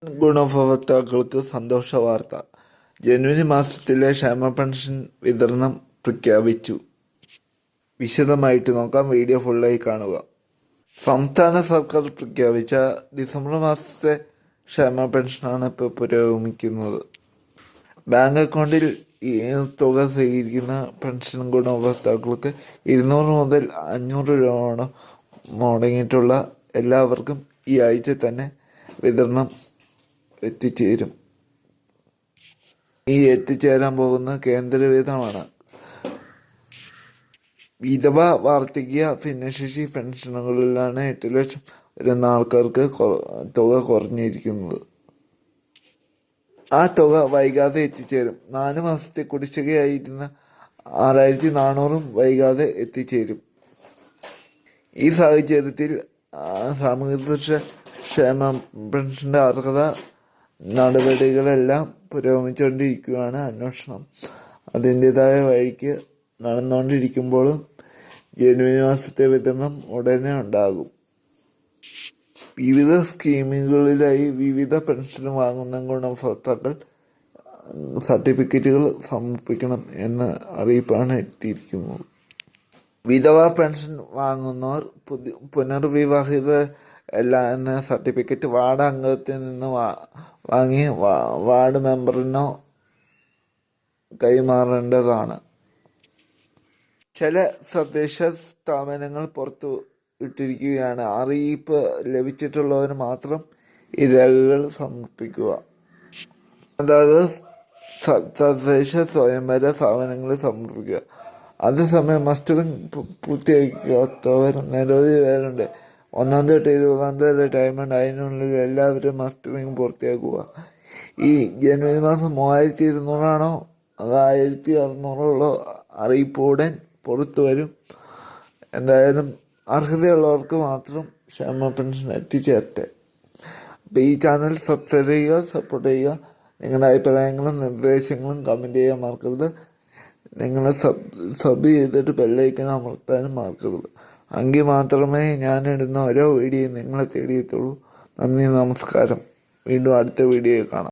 ഗുണഭോക്താക്കൾക്ക് സന്തോഷ വാർത്ത. ജനുവരി മാസത്തിലെ ക്ഷേമ പെൻഷൻ വിതരണം പ്രഖ്യാപിച്ചു. വിശദമായിട്ട് നോക്കാം, വീഡിയോ ഫുള്ളായി കാണുക. സംസ്ഥാന സർക്കാർ പ്രഖ്യാപിച്ച ഡിസംബർ മാസത്തെ ക്ഷേമ പെൻഷനാണ് ഇപ്പോൾ പുരോഗമിക്കുന്നത്. ബാങ്ക് അക്കൗണ്ടിൽ ഈ തുക സ്വീകരിക്കുന്ന പെൻഷൻ ഗുണഭോക്താക്കൾക്ക് 200 മുതൽ 500 രൂപ മുടങ്ങിയിട്ടുള്ള എല്ലാവർക്കും ഈ ആഴ്ച തന്നെ വിതരണം എത്തിച്ചേരും. ഈ എത്തിച്ചേരാൻ പോകുന്ന കേന്ദ്രവിധമാണ്. വിധവ, വാർദ്ധക്യ, ഭിന്നശേഷി പെൻഷനുകളിലാണ് 8 ലക്ഷം വരുന്ന ആൾക്കാർക്ക് തുക കുറഞ്ഞിരിക്കുന്നത്. ആ തുക വൈകാതെ എത്തിച്ചേരും. 4 മാസത്തെ കുടിശ്ശികയായിരുന്ന 6400 വൈകാതെ എത്തിച്ചേരും. ഈ സാഹചര്യത്തിൽ സാമൂഹ്യ സുരക്ഷ ക്ഷേമ പെൻഷൻ്റെ അർഹത നടപടികളെല്ലാം പുരോഗമിച്ചുകൊണ്ടിരിക്കുകയാണ്. അന്വേഷണം അതിൻ്റെതായ വഴിക്ക് നടന്നുകൊണ്ടിരിക്കുമ്പോഴും ജനുവരി മാസത്തെ വിതരണം ഉടനെ ഉണ്ടാകും. വിവിധ സ്കീമുകളിലായി വിവിധ പെൻഷൻ വാങ്ങുന്ന ഗുണഭോക്താക്കൾ സർട്ടിഫിക്കറ്റുകൾ സമർപ്പിക്കണം എന്ന അറിയിപ്പാണ് എത്തിയിരിക്കുന്നത്. വിധവ പെൻഷൻ വാങ്ങുന്നവർ പുനർവിവാഹിത അല്ല എന്ന സർട്ടിഫിക്കറ്റ് വാർഡ് അംഗത്തിൽ നിന്ന് വാങ്ങി വാർഡ് മെമ്പറിനോ കൈമാറേണ്ടതാണ്. ചില തദ്ദേശ സ്ഥാപനങ്ങൾ പുറത്തു വിട്ടിരിക്കുകയാണ്. അറിയിപ്പ് ലഭിച്ചിട്ടുള്ളവർ മാത്രം ഈ രേഖകൾ സമർപ്പിക്കുക. അതായത് തദ്ദേശ സ്വയംഭര സ്ഥാപനങ്ങളിൽ സമർപ്പിക്കുക. അതേസമയം മസ്റ്ററിംഗ് പൂർത്തിയാക്കാത്തവർ നിരവധി പേരുണ്ട്. 1 തൊട്ട് 20 വരെ ടൈമുണ്ട്. അതിനുള്ളിൽ എല്ലാവരും മസ്റ്ററിംഗ് പൂർത്തിയാക്കുക. ഈ ജനുവരി മാസം 3200 ആണോ അത് 1600 അറിയിപ്പ് ഉടൻ പുറത്തു വരും. എന്തായാലും അർഹതയുള്ളവർക്ക് മാത്രം ക്ഷേമ പെൻഷൻ എത്തിച്ചേരട്ടെ. അപ്പോൾ ഈ ചാനൽ സബ്സ്ക്രൈബ് ചെയ്യുക, സപ്പോർട്ട് ചെയ്യുക. നിങ്ങളുടെ അഭിപ്രായങ്ങളും നിർദ്ദേശങ്ങളും കമൻറ്റ് ചെയ്യാൻ മറക്കരുത്. നിങ്ങൾ സബ് ചെയ്തിട്ട് ബെല്ലൈക്കൻ അമർത്താനും മറക്കരുത്. എങ്കിൽ മാത്രമേ ഞാനിടുന്ന ഓരോ വീഡിയോയും നിങ്ങളെ തേടിയെത്തുള്ളൂ. നന്ദി, നമസ്കാരം. വീണ്ടും അടുത്ത വീഡിയോയിൽ കാണാം.